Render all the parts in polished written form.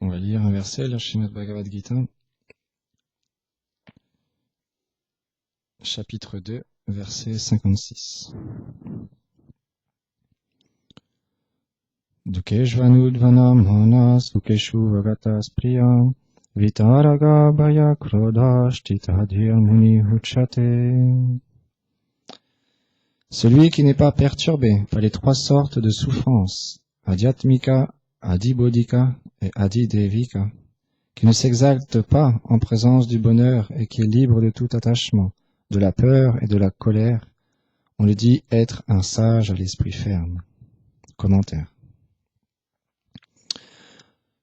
On va lire un verset, le Srimad Bhagavad Gita, chapitre 2, verset 56. Dukeshvanudvana mana sukeshu vagatas priya vitaraga bhaya krodha shtitadhir muni uchate. Celui qui n'est pas perturbé par les trois sortes de souffrances, adhyatmika, adibodhika et adidevika, qui ne s'exalte pas en présence du bonheur et qui est libre de tout attachement, de la peur et de la colère, on lui dit être un sage à l'esprit ferme. Commentaire.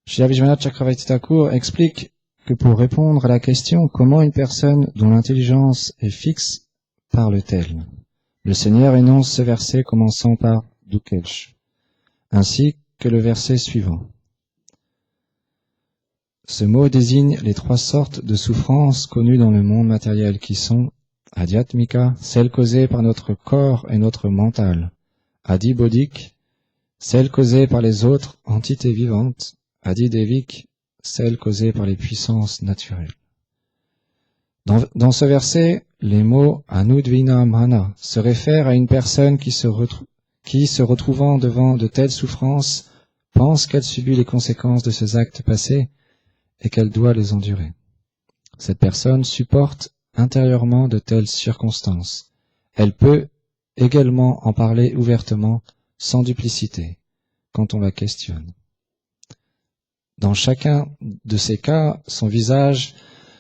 Srila Vishwanath Chakravarti Thakur explique que pour répondre à la question comment une personne dont l'intelligence est fixe parle-t-elle, le Seigneur énonce ce verset commençant par Dukesh, ainsi que le verset suivant. Ce mot désigne les trois sortes de souffrances connues dans le monde matériel qui sont Adhyatmika, celles causées par notre corps et notre mental, Adibodhik, celles causées par les autres entités vivantes, Adidevik, celles causées par les puissances naturelles. Dans ce verset, les mots Anudvina Mana se réfèrent à une personne qui, se retrouvant devant de telles souffrances, pense qu'elle subit les conséquences de ses actes passés et qu'elle doit les endurer. Cette personne supporte intérieurement de telles circonstances. Elle peut également en parler ouvertement, sans duplicité, quand on la questionne. Dans chacun de ces cas, son visage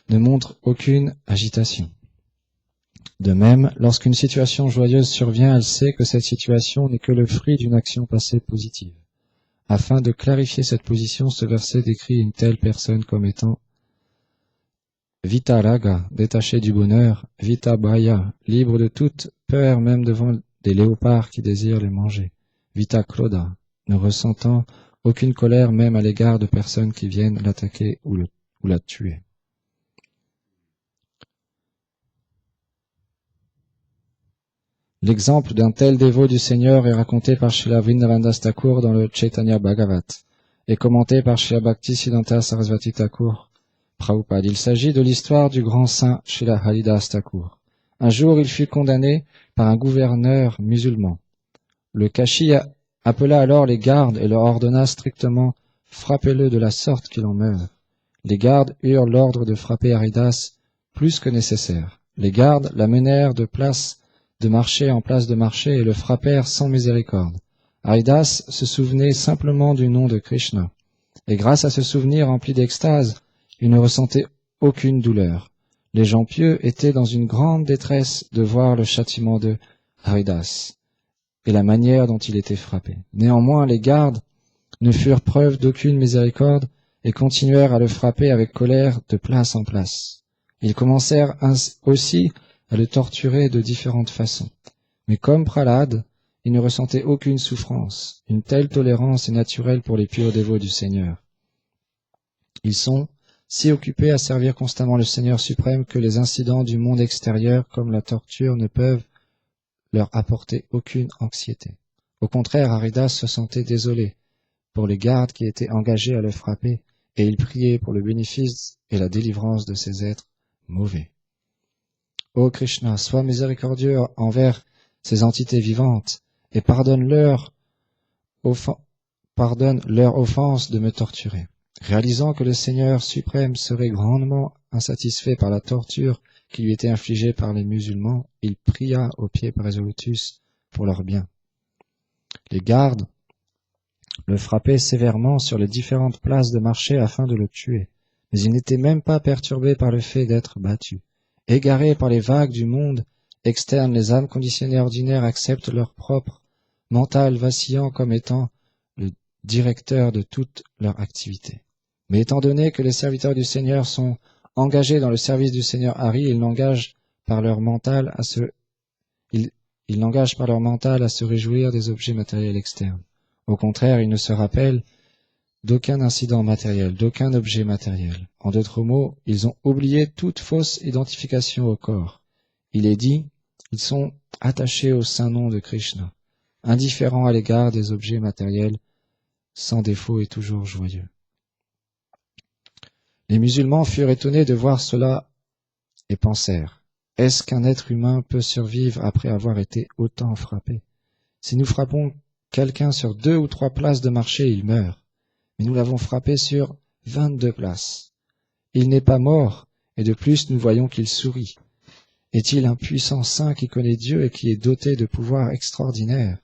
ne montre aucune agitation. De même, lorsqu'une situation joyeuse survient, elle sait que cette situation n'est que le fruit d'une action passée positive. Afin de clarifier cette position, ce verset décrit une telle personne comme étant Vitaraga, détaché du bonheur, Vitabhaya, libre de toute peur même devant des léopards qui désirent les manger, Vitakrodha, ne ressentant aucune colère même à l'égard de personnes qui viennent l'attaquer ou la tuer. L'exemple d'un tel dévot du Seigneur est raconté par Srila Vrindavan Das Thakur dans le Chaitanya Bhagavat et commenté par Srila Bhaktisiddhanta Sarasvati Thakur Prabhupada. Il s'agit de l'histoire du grand saint Srila Haridas Thakur. Un jour, il fut condamné par un gouverneur musulman. Le Kashi appela alors les gardes et leur ordonna strictement « Frappez-le de la sorte qu'il en meure ». Les gardes eurent l'ordre de frapper Haridas plus que nécessaire. Les gardes l'amenèrent de marché en place de marché et le frappèrent sans miséricorde. Haridas se souvenait simplement du nom de Krishna. Et grâce à ce souvenir rempli d'extase, il ne ressentait aucune douleur. Les gens pieux étaient dans une grande détresse de voir le châtiment de Haridas et la manière dont il était frappé. Néanmoins, les gardes ne furent preuve d'aucune miséricorde et continuèrent à le frapper avec colère de place en place. Ils commencèrent aussi à le torturer de différentes façons. Mais comme Prahlad, il ne ressentait aucune souffrance. Une telle tolérance est naturelle pour les purs dévots du Seigneur. Ils sont si occupés à servir constamment le Seigneur suprême que les incidents du monde extérieur, comme la torture, ne peuvent leur apporter aucune anxiété. Au contraire, Haridas se sentait désolé pour les gardes qui étaient engagés à le frapper, et il priait pour le bénéfice et la délivrance de ces êtres mauvais. Ô Krishna, sois miséricordieux envers ces entités vivantes et pardonne leur offense de me torturer. Réalisant que le Seigneur suprême serait grandement insatisfait par la torture qui lui était infligée par les musulmans, il pria au pied Resolutus pour leur bien. Les gardes le frappaient sévèrement sur les différentes places de marché afin de le tuer, mais il n'était même pas perturbé par le fait d'être battu. Égarés par les vagues du monde externe, les âmes conditionnées ordinaires acceptent leur propre mental vacillant comme étant directeurs de toute leur activité. Mais étant donné que les serviteurs du Seigneur sont engagés dans le service du Seigneur Hari, ils l'engagent par leur mental à se réjouir des objets matériels externes. Au contraire, ils ne se rappellent d'aucun incident matériel, d'aucun objet matériel. En d'autres mots, ils ont oublié toute fausse identification au corps. Il est dit, ils sont attachés au saint nom de Krishna, indifférents à l'égard des objets matériels, sans défaut et toujours joyeux. Les musulmans furent étonnés de voir cela et pensèrent, est-ce qu'un être humain peut survivre après avoir été autant frappé? Si nous frappons quelqu'un sur 2 ou 3 places de marché, il meurt. Mais nous l'avons frappé sur 22 places. Il n'est pas mort, et de plus nous voyons qu'il sourit. Est-il un puissant saint qui connaît Dieu et qui est doté de pouvoirs extraordinaires?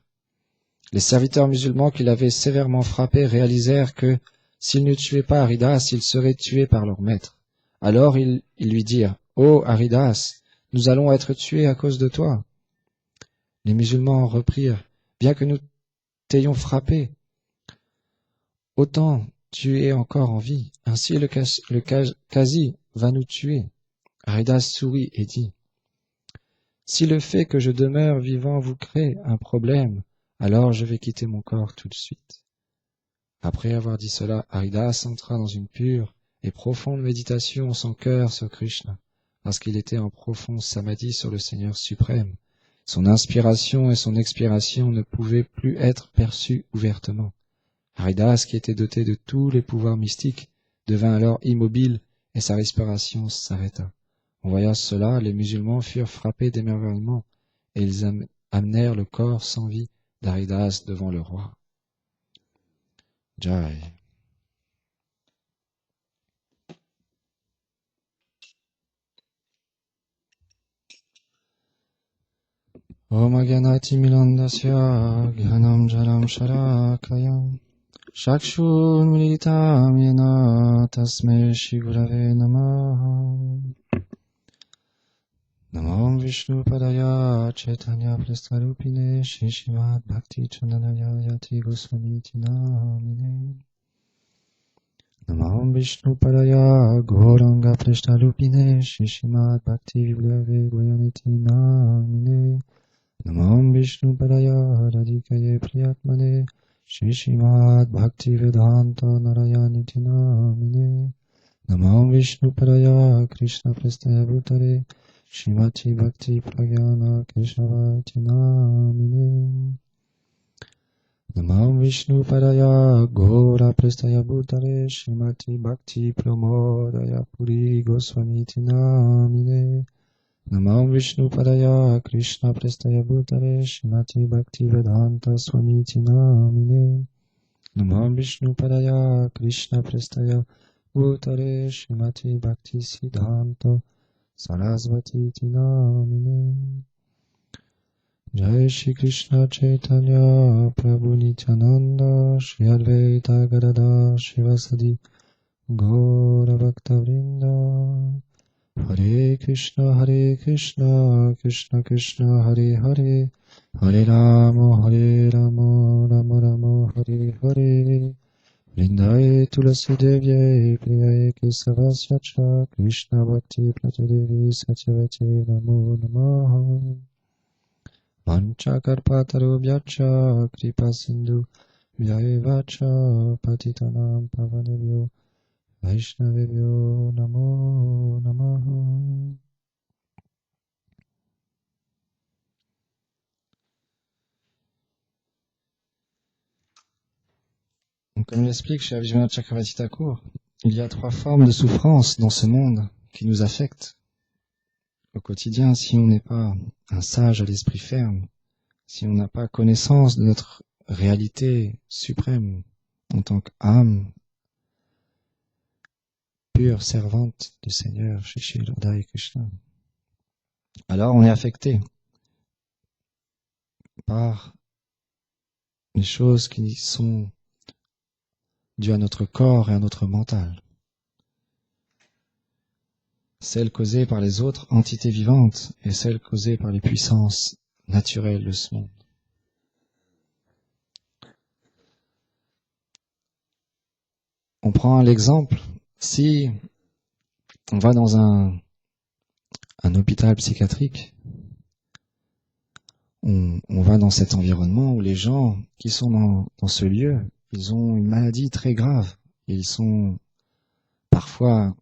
Les serviteurs musulmans qui l'avaient sévèrement frappé réalisèrent que, s'ils ne tuaient pas Haridas, ils seraient tués par leur maître. Alors ils lui dirent, « Ô Haridas, nous allons être tués à cause de toi. » Les musulmans reprirent, « Bien que nous t'ayons frappé, autant tu es encore en vie, ainsi le Qazi va nous tuer. » Haridas sourit et dit, « Si le fait que je demeure vivant vous crée un problème, alors je vais quitter mon corps tout de suite. » Après avoir dit cela, Haridas entra dans une pure et profonde méditation en son cœur sur Krishna, parce qu'il était en profond samadhi sur le Seigneur suprême. Son inspiration et son expiration ne pouvaient plus être perçues ouvertement. Haridas, qui était doté de tous les pouvoirs mystiques, devint alors immobile et sa respiration s'arrêta. En voyant cela, les musulmans furent frappés d'émerveillement et ils amenèrent le corps sans vie d'Haridas devant le roi. Jai. Om Agyanati Milandasya Gyanam Jalam Sharakayam Shakshur Militam Yena Tasme Shigurave Namaha. Namo Vishnu Padaya Chaitanya Prastarupine Shishimad Bhakti Chandanaya Yati Goswamiti Namine. Namo Vishnu Padaya Gauranga Prastarupine Shishimad Bhakti Viblave Goyaniti Namine. Namo Vishnu Padaya Radhikaye Priyatmane Shishimad Bhakti Vedanta Narayaniti Namine. Namo Vishnu Padaya Krishna Prastaya Bhutare Shrimati Bhakti Pragyana Keshavati Namine. Namo Vishnu Padaya Gora Prastaya Bhutare Shrimati Bhakti Pramodaya Puri Goswamiti Namine. Namo Vishnu Padaya Krishna Prastaya Bhutare Shrimati Bhakti Vedanta Swamiti Namine. Namo Vishnu Padaya Krishna Prastaya Bhutare Shrimati Bhakti Siddhanta Sarasvati Namine. Jai Shri Krishna Chaitanya Prabhu Nityananda Shri Advaita Gadadhar Shivasadi Gaura Bhakta Vrinda. Hare Krishna Krishna Krishna Hare Hare Hare Rama Rama Rama Hare Hare. Vrindaye Tulasi Devye Priyaye Kesavasya Cha Krishna Bhakti Pratadevi Satyavate Namo Namaha. Vancha Karpataro Vyacha Kripa Sindhu Vyayevacha Patitanam Pavanebhyo Vaishnavebhyo Namo Namaha. Comme l'explique chez Vishwanath Chakravarti Thakur, il y a 3 formes de souffrance dans ce monde qui nous affectent au quotidien si on n'est pas un sage à l'esprit ferme, si on n'a pas connaissance de notre réalité suprême en tant qu'âme pure servante du Seigneur Shri Radha Krishna. Alors on est affecté par les choses qui sont dues à notre corps et à notre mental. Celles causées par les autres entités vivantes et celles causées par les puissances naturelles de ce monde. On prend l'exemple, si on va dans un hôpital psychiatrique, on va dans cet environnement où les gens qui sont dans ce lieu, ils ont une maladie très grave. Ils sont parfois,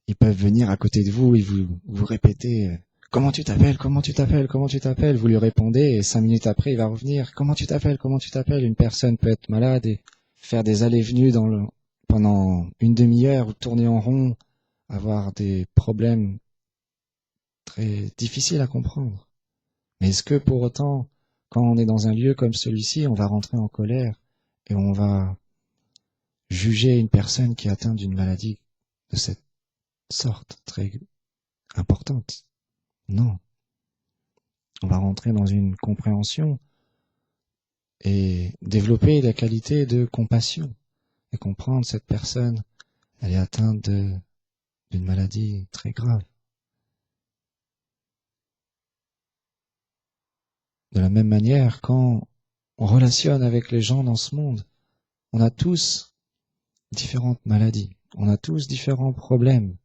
ils peuvent venir à côté de vous et vous répéter « Comment tu t'appelles? Comment tu t'appelles? Comment tu t'appelles ?» Vous lui répondez et 5 minutes après, il va revenir « Comment tu t'appelles? Comment tu t'appelles ?» Une personne peut être malade et faire des allées-venues pendant une demi-heure ou tourner en rond, avoir des problèmes très difficiles à comprendre. Mais est-ce que pour autant, quand on est dans un lieu comme celui-ci, on va rentrer en colère et on va juger une personne qui est atteinte d'une maladie de cette sorte très importante? Non. On va rentrer dans une compréhension et développer la qualité de compassion et comprendre cette personne, elle est atteinte d'une maladie très grave. De la même manière, quand on relationne avec les gens dans ce monde, on a tous différentes maladies, on a tous différents problèmes.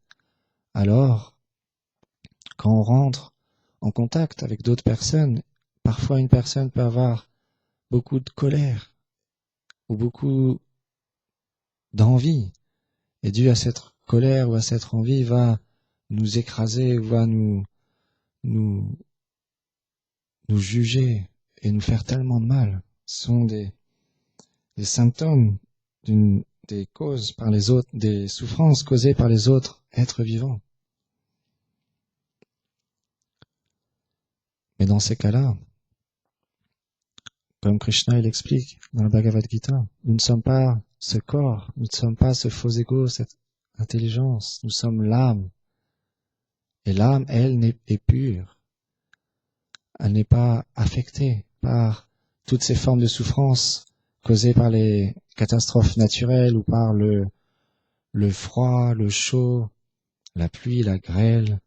Alors, quand on rentre en contact avec d'autres personnes, parfois une personne peut avoir beaucoup de colère ou beaucoup d'envie, et dû à cette colère ou à cette envie, va nous écraser, va nous juger et nous faire tellement de mal. Ce sont des symptômes des causes par les autres, des souffrances causées par les autres êtres vivants. Mais dans ces cas-là, comme Krishna il explique dans le Bhagavad Gita, nous ne sommes pas ce corps, nous ne sommes pas ce faux ego, cette intelligence, nous sommes l'âme. Et l'âme, elle, est pure. Elle n'est pas affectée par toutes ces formes de souffrance causées par les catastrophes naturelles ou par le froid, le chaud, la pluie, la grêle,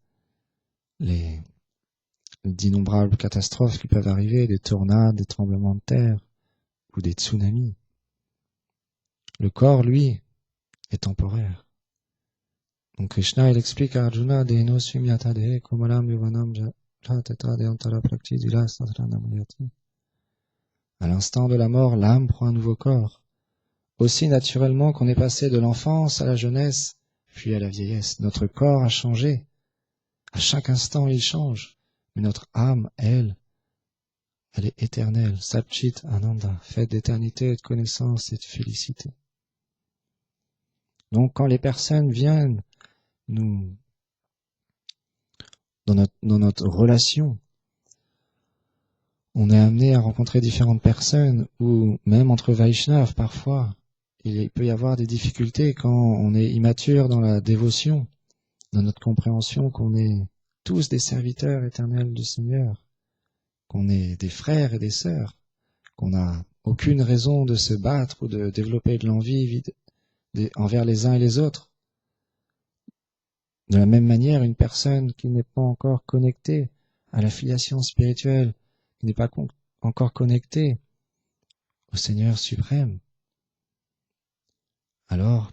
d'innombrables catastrophes qui peuvent arriver, des tornades, des tremblements de terre ou des tsunamis. Le corps, lui, est temporaire. Donc Krishna, il explique à Arjuna, Dehno sumyata dehe komalam yuvanam jatata deantara prakti dilas natranamyati. À l'instant de la mort, l'âme prend un nouveau corps. Aussi naturellement qu'on est passé de l'enfance à la jeunesse, puis à la vieillesse. Notre corps a changé. À chaque instant, il change. Mais notre âme, elle est éternelle. Satchit Ananda, faite d'éternité et de connaissance et de félicité. Donc quand les personnes viennent dans notre relation, on est amené à rencontrer différentes personnes, ou même entre Vaishnavas parfois, il peut y avoir des difficultés quand on est immature dans la dévotion, dans notre compréhension qu'on est tous des serviteurs éternels du Seigneur, qu'on est des frères et des sœurs, qu'on n'a aucune raison de se battre ou de développer de l'envie envers les uns et les autres. De la même manière, une personne qui n'est pas encore connectée à la filiation spirituelle, qui n'est pas encore connectée au Seigneur suprême, alors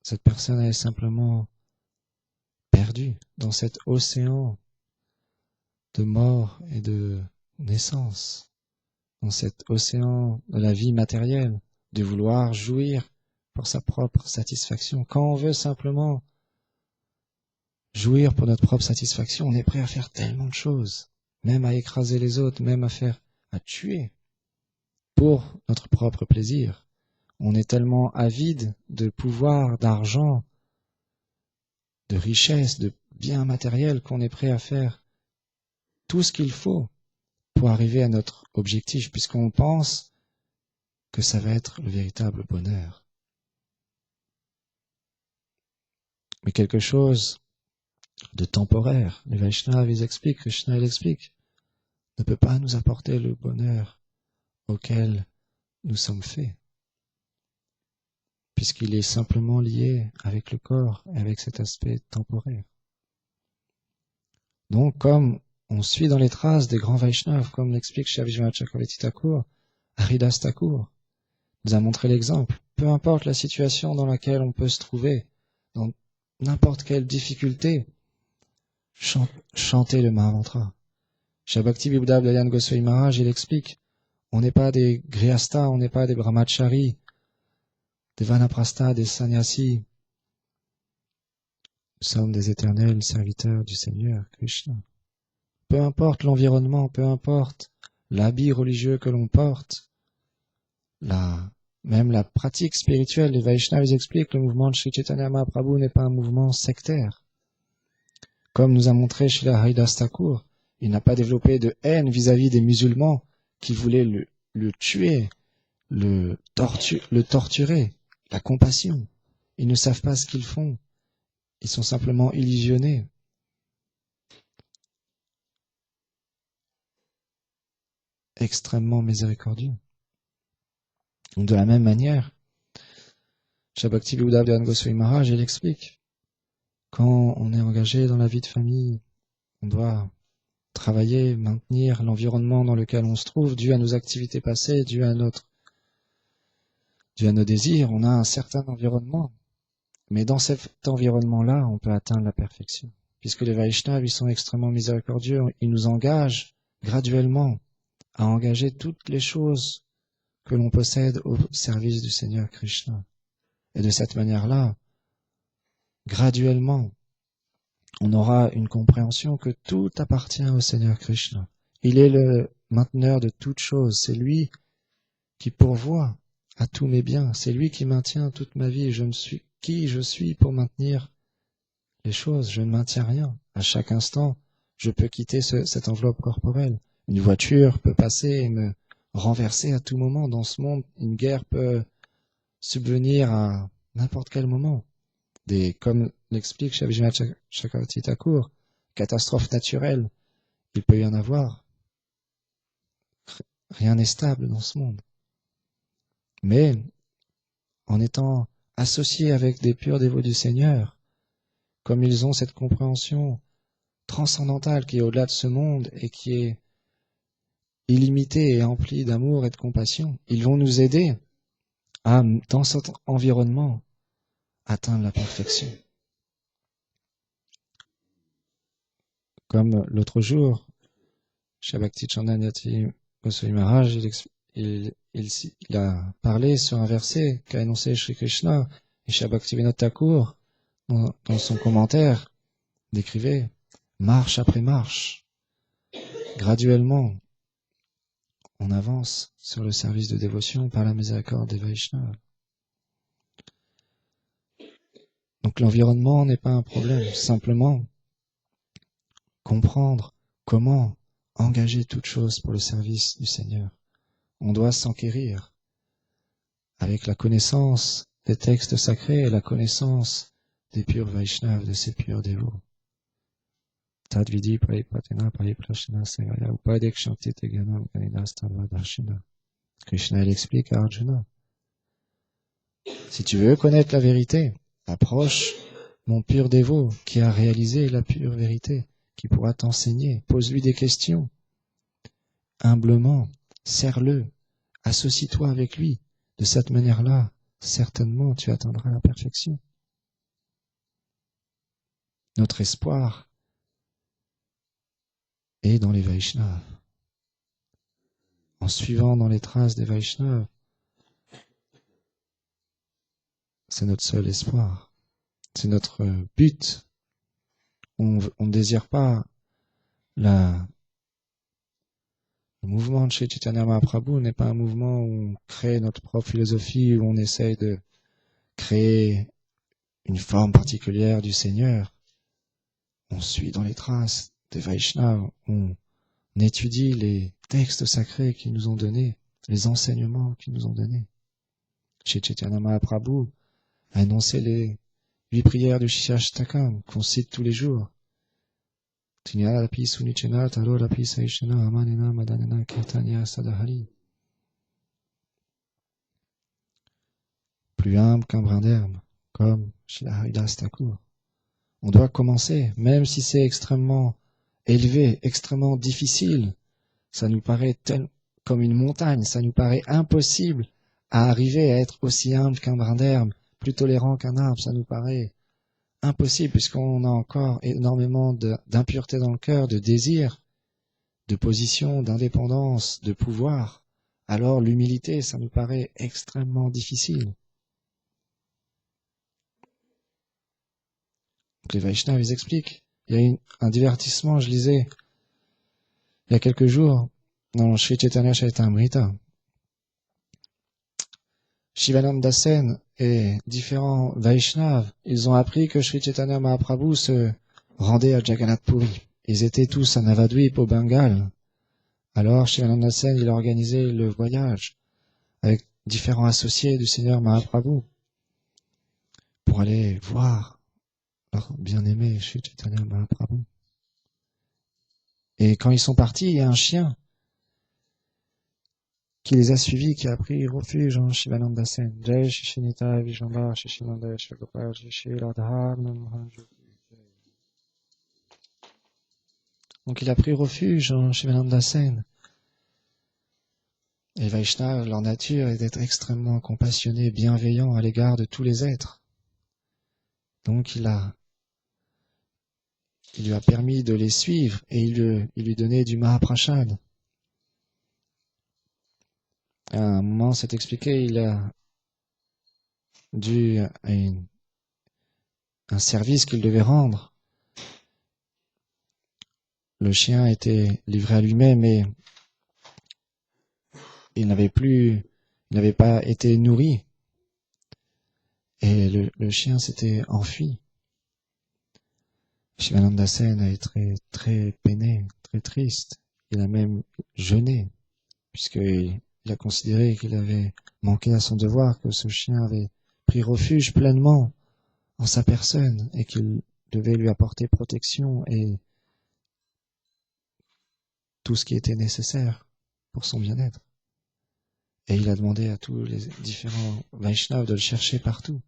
cette personne est simplement perdue dans cet océan de mort et de naissance, dans cet océan de la vie matérielle, de vouloir jouir pour sa propre satisfaction. Quand on veut simplement jouir pour notre propre satisfaction, on est prêt à faire tellement de choses, même à écraser les autres, même à tuer pour notre propre plaisir. On est tellement avide de pouvoir, d'argent, de richesse, de biens matériels qu'on est prêt à faire tout ce qu'il faut pour arriver à notre objectif, puisqu'on pense que ça va être le véritable bonheur. Mais quelque chose de temporaire, les Vaishnavas ils expliquent, Krishna il explique, ne peut pas nous apporter le bonheur auquel nous sommes faits, puisqu'il est simplement lié avec le corps et avec cet aspect temporaire. Donc, comme on suit dans les traces des grands Vaishnavas, comme l'explique Shri Vishwanath Chakravarti Thakur, Haridas Thakur nous a montré l'exemple. peu importe la situation dans laquelle on peut se trouver, dans n'importe quelle difficulté, chanter le Mahamantra. Shri Bhakti Vibhuda Dayan Goswami Maharaj, il explique, on n'est pas des grihastas, on n'est pas des brahmacharis, des vanaprasthas, des sannyasis. Nous sommes des éternels serviteurs du Seigneur Krishna. Peu importe l'environnement, peu importe l'habit religieux que l'on porte, même la pratique spirituelle, les Vaishnavas expliquent, le mouvement de Sri Chaitanya Mahaprabhu n'est pas un mouvement sectaire. Comme nous a montré Srila Haridas Thakur, il n'a pas développé de haine vis-à-vis des musulmans qui voulaient le tuer, le torturer, la compassion. Ils ne savent pas ce qu'ils font. Ils sont simplement illusionnés. Extrêmement miséricordieux. Donc, de la même manière, Shri Bhakti Vibhuda Dayan Goswami Maharaj, il explique, quand on est engagé dans la vie de famille, on doit travailler, maintenir l'environnement dans lequel on se trouve, dû à nos activités passées, dû à nos désirs. On a un certain environnement. Mais dans cet environnement-là, on peut atteindre la perfection. Puisque les Vaishnavas, ils sont extrêmement miséricordieux, ils nous engagent graduellement à engager toutes les choses que l'on possède au service du Seigneur Krishna. Et de cette manière-là, graduellement, on aura une compréhension que tout appartient au Seigneur Krishna. Il est le mainteneur de toutes choses. C'est lui qui pourvoit à tous mes biens. C'est lui qui maintient toute ma vie. Qui je suis pour maintenir les choses? Je ne maintiens rien. À chaque instant, je peux quitter cette enveloppe corporelle. Une voiture peut passer et me renverser à tout moment. Dans ce monde, une guerre peut subvenir à n'importe quel moment. Comme l'explique Shri Vishwanath Chakravarti Thakur, catastrophes naturelles, il peut y en avoir. Rien n'est stable dans ce monde. Mais, en étant associés avec des purs dévots du Seigneur, comme ils ont cette compréhension transcendantale qui est au-delà de ce monde et qui est illimitée et emplie d'amour et de compassion, ils vont nous aider à, dans cet environnement, atteindre la perfection. Comme l'autre jour, Shri Bhakti Chandanyati Goswami Maharaj, il a parlé sur un verset qu'a énoncé Shri Krishna, et Shri Bhaktivinoda Thakur, dans son commentaire, décrivait marche après marche. Graduellement, on avance sur le service de dévotion par la miséricorde des Vaishnavas. Donc l'environnement n'est pas un problème, simplement comprendre comment engager toute chose pour le service du Seigneur. On doit s'enquérir avec la connaissance des textes sacrés et la connaissance des purs Vaishnavas, de ces purs dévots. Tadvidi paripatena pariprashna sagaya upadekshanti tegyanam kanidastava darshina. Krishna l'explique à Arjuna. Si tu veux connaître la vérité, approche mon pur dévot qui a réalisé la pure vérité, qui pourra t'enseigner. Pose-lui des questions. Humblement, serre-le, associe-toi avec lui. De cette manière-là, certainement, tu atteindras la perfection. Notre espoir est dans les Vaishnavas. En suivant dans les traces des Vaishnavas, c'est notre seul espoir. C'est notre but. On ne désire pas le mouvement de Sri Chaitanya Mahaprabhu n'est pas un mouvement où on crée notre propre philosophie, où on essaye de créer une forme particulière du Seigneur. On suit dans les traces des Vaishnavas, on étudie les textes sacrés qu'ils nous ont donnés, les enseignements qu'ils nous ont donnés. Sri Chaitanya Mahaprabhu a énoncé les 8 prières du Shishashtakam qu'on cite tous les jours. Plus humble qu'un brin d'herbe, comme chez la Haridas Thakur. On doit commencer, même si c'est extrêmement élevé, extrêmement difficile. Ça nous paraît comme une montagne, ça nous paraît impossible à arriver à être aussi humble qu'un brin d'herbe, plus tolérant qu'un arbre, ça nous paraît impossible puisqu'on a encore énormément d'impureté dans le cœur, de désir, de position, d'indépendance, de pouvoir. Alors l'humilité, ça nous paraît extrêmement difficile. Donc les Vaishnavas, ils expliquent. Il y a un divertissement, je lisais, il y a quelques jours, dans Sri Chaitanya Charitamrita. Shivananda Sen et différents Vaishnavas, ils ont appris que Sri Chaitanya Mahaprabhu se rendait à Jagannath Puri. Ils étaient tous à Navadvip au Bengale. Alors Shivananda Sen, il a organisé le voyage avec différents associés du Seigneur Mahaprabhu pour aller voir leur bien-aimé Sri Chaitanya Mahaprabhu. Et quand ils sont partis, il y a un chien qui les a suivis, qui a pris refuge en Shivananda Sen. Jai Shishinita Vijamba Shishinanda Shagopal Shishiradhar. Donc il a pris refuge en Shivananda Sen. Et Vaishnava, leur nature est d'être extrêmement compassionné, bienveillant à l'égard de tous les êtres. Donc il lui a permis de les suivre et il lui donnait du Mahaprasad. À un moment, c'est expliqué, il a dû à un service qu'il devait rendre. Le chien était livré à lui-même et il n'avait pas été nourri. Et le chien s'était enfui. Shivananda Sen a été très peiné, très triste. Il a même jeûné, puisqu'il a considéré qu'il avait manqué à son devoir, que ce chien avait pris refuge pleinement en sa personne et qu'il devait lui apporter protection et tout ce qui était nécessaire pour son bien-être. Et il a demandé à tous les différents Vaishnavas de le chercher partout.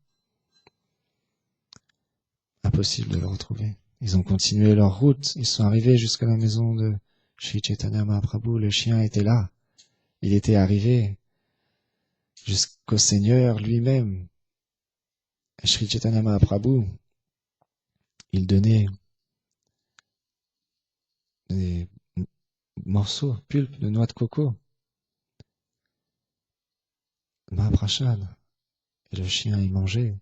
Impossible de le retrouver. Ils ont continué leur route, ils sont arrivés jusqu'à la maison de Sri Chaitanya Mahaprabhu. Le chien était là, il était arrivé jusqu'au Seigneur lui-même. Sri Chaitanya Mahaprabhu, il donnait des morceaux, pulpes de noix de coco, Mahaprasad, et le chien y mangeait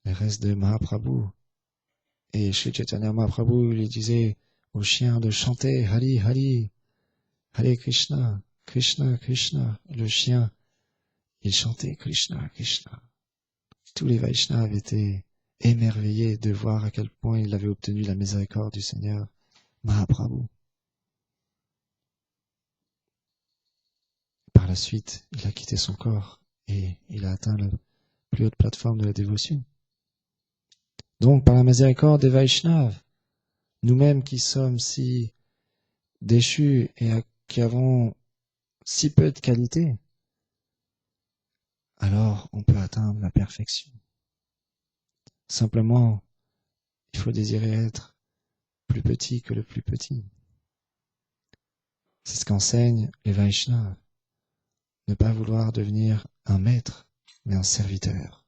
les restes de Mahaprabhu. Et Sri Chaitanya Mahaprabhu lui disait au chien de chanter Hari Hari, Hare Krishna, Krishna Krishna. Le chien, il chantait Krishna Krishna. Tous les Vaishnavas étaient émerveillés de voir à quel point il avait obtenu la miséricorde du Seigneur Mahaprabhu. Par la suite, il a quitté son corps et il a atteint la plus haute plateforme de la dévotion. Donc, par la miséricorde des Vaishnavas, nous-mêmes qui sommes si déchus et qui avons si peu de qualité, alors on peut atteindre la perfection. Simplement, il faut désirer être plus petit que le plus petit. C'est ce qu'enseignent les Vaishnavas. Ne pas vouloir devenir un maître, mais un serviteur.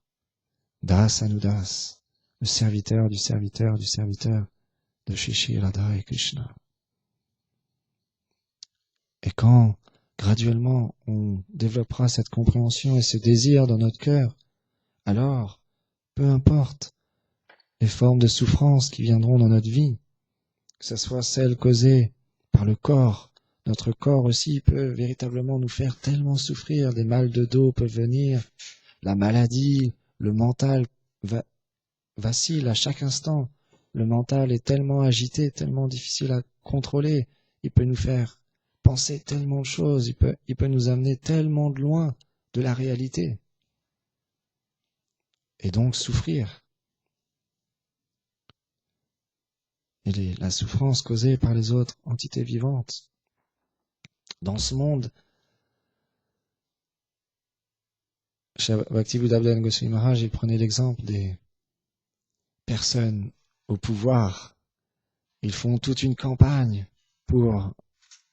Das Anudas, le serviteur du serviteur du serviteur de Shri Radha et Krishna. Et quand, graduellement, on développera cette compréhension et ce désir dans notre cœur, alors, peu importe les formes de souffrance qui viendront dans notre vie, que ce soit celles causées par le corps, notre corps aussi peut véritablement nous faire tellement souffrir, des mal de dos peuvent venir, la maladie, le mental vacille à chaque instant, le mental est tellement agité, tellement difficile à contrôler, il peut nous faire penser tellement de choses, il peut nous amener tellement de loin de la réalité, et donc souffrir. Et la souffrance causée par les autres entités vivantes. Dans ce monde, Bhakti-Vedanta Goswami Maharaj, il prenait l'exemple des personnes au pouvoir. Ils font toute une campagne pour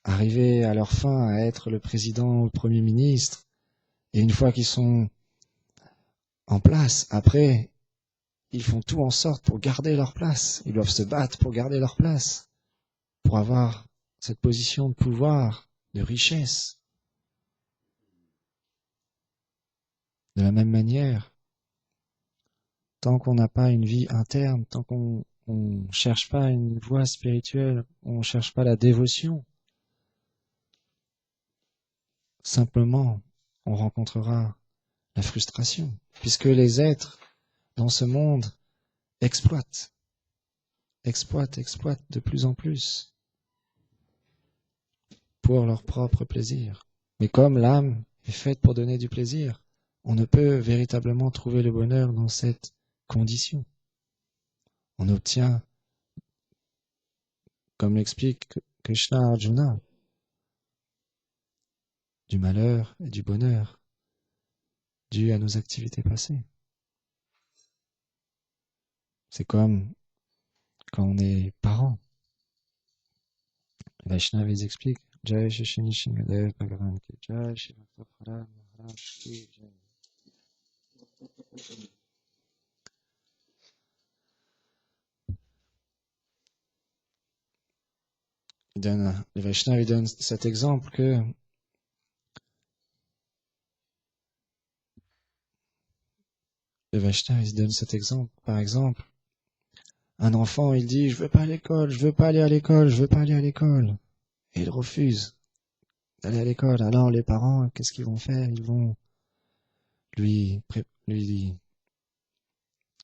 arriver à leur fin à être le président ou le premier ministre. Et une fois qu'ils sont en place, après, ils font tout en sorte pour garder leur place. Ils doivent se battre pour garder leur place, pour avoir cette position de pouvoir, de richesse. De la même manière, tant qu'on n'a pas une vie interne, tant qu'on ne cherche pas une voie spirituelle, on ne cherche pas la dévotion, simplement, on rencontrera la frustration, puisque les êtres dans ce monde exploitent de plus en plus pour leur propre plaisir. Mais comme l'âme est faite pour donner du plaisir, on ne peut véritablement trouver le bonheur dans cette condition. On obtient, comme l'explique Krishna Arjuna, du malheur et du bonheur dû à nos activités passées. C'est comme quand on est parent. Les Vaishnavas ils expliquent Jai Shri Nishingadev Bhagavan Ki Jai Shri Bhakta Maharaj Ki Jai. Les Vaishnavas donnent cet exemple que les Vaishnavas donnent cet exemple. Par exemple, un enfant il dit je veux pas à l'école, je veux pas aller à l'école, je veux pas aller à l'école, et il refuse d'aller à l'école. Alors les parents, qu'est-ce qu'ils vont faire? Ils vont lui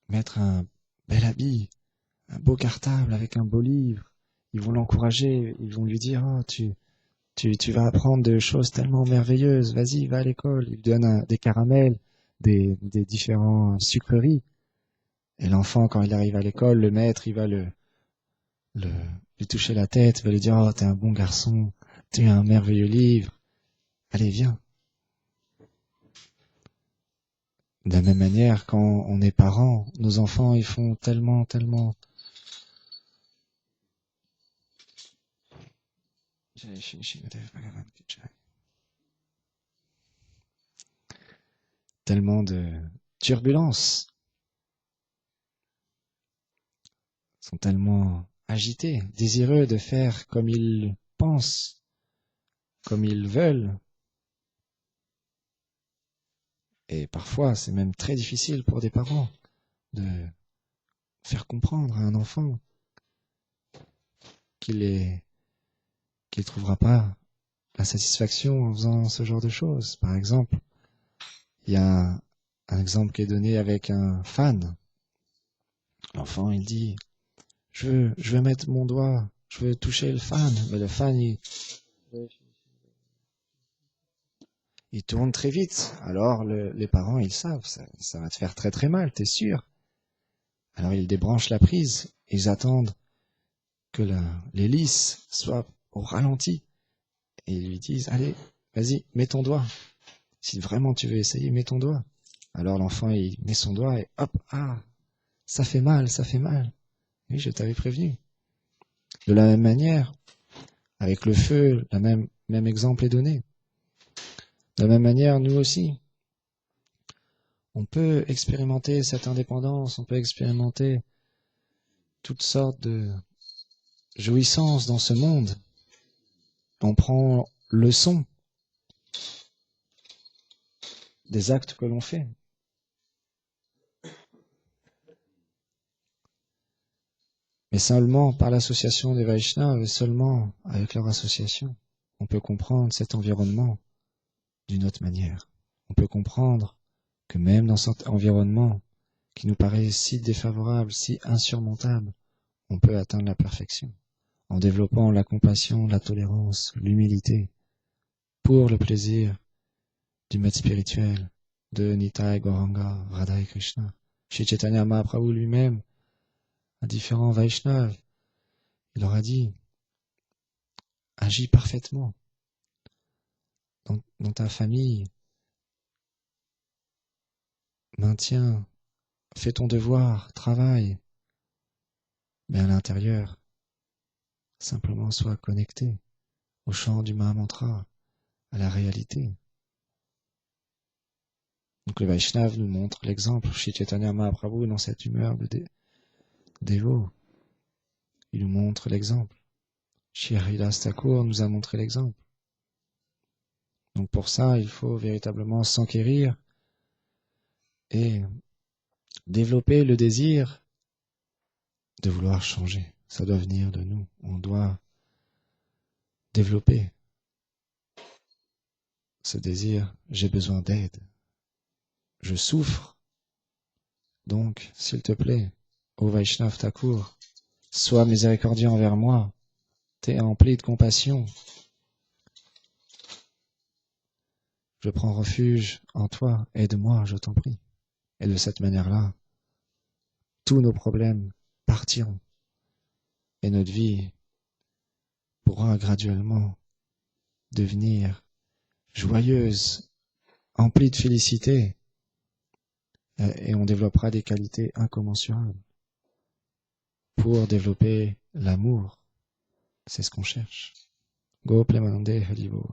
mettre un bel habit, un beau cartable avec un beau livre. Ils vont l'encourager, ils vont lui dire oh, tu vas apprendre des choses tellement merveilleuses, vas-y, va à l'école. Ils donnent des caramels, des différents sucreries. Et l'enfant, quand il arrive à l'école, le maître, il va lui toucher la tête, il va lui dire oh, t'es un bon garçon, tu as un merveilleux livre, allez, viens. De la même manière, quand on est parent, nos enfants, ils font tellement de turbulences, sont tellement agités, désireux de faire comme ils pensent, comme ils veulent. Et parfois, c'est même très difficile pour des parents de faire comprendre à un enfant qu'il trouvera pas la satisfaction en faisant ce genre de choses. Par exemple, il y a un exemple qui est donné avec un fan. L'enfant, il dit, je veux mettre mon doigt, je veux toucher le fan. Mais le fan, il tourne très vite. Alors, les parents, ils savent, ça va te faire très très mal, t'es sûr. Alors, ils débranchent la prise. Ils attendent que l'hélice soit au ralenti. Et ils lui disent, allez, vas-y, mets ton doigt. Si vraiment tu veux essayer, mets ton doigt. Alors l'enfant, il met son doigt et hop, ah, ça fait mal, ça fait mal. Oui, je t'avais prévenu. De la même manière, avec le feu, même exemple est donné. De la même manière, nous aussi, on peut expérimenter cette indépendance, on peut expérimenter toutes sortes de jouissances dans ce monde. On prend leçon des actes que l'on fait. Mais seulement par l'association des Vaishnavas et seulement avec leur association, on peut comprendre cet environnement d'une autre manière. On peut comprendre que même dans cet environnement qui nous paraît si défavorable, si insurmontable, on peut atteindre la perfection en développant la compassion, la tolérance, l'humilité pour le plaisir du maître spirituel de Nitai Gauranga, Radha et Krishna. Shri Chaitanya Mahaprabhu lui-même, à différents Vaishnavas, il leur a dit agis parfaitement dans ta famille, maintiens, fais ton devoir, travaille, mais à l'intérieur, simplement sois connecté au chant du Mahamantra, à la réalité. Donc le Vaishnav nous montre l'exemple. Shri Chaitanya Mahaprabhu, dans cette humeur de dévot, il nous montre l'exemple. Shri Haridas Thakur nous a montré l'exemple. Donc pour ça, il faut véritablement s'enquérir et développer le désir de vouloir changer. Ça doit venir de nous. On doit développer ce désir. J'ai besoin d'aide. Je souffre. Donc, s'il te plaît, ô Vaishnav Thakur, sois miséricordieux envers moi. T'es empli de compassion. Je prends refuge en toi. Aide-moi, je t'en prie. Et de cette manière-là, tous nos problèmes partiront. Et notre vie pourra graduellement devenir joyeuse, emplie de félicité. Et on développera des qualités incommensurables pour développer l'amour. C'est ce qu'on cherche. Go Premanande Haribo.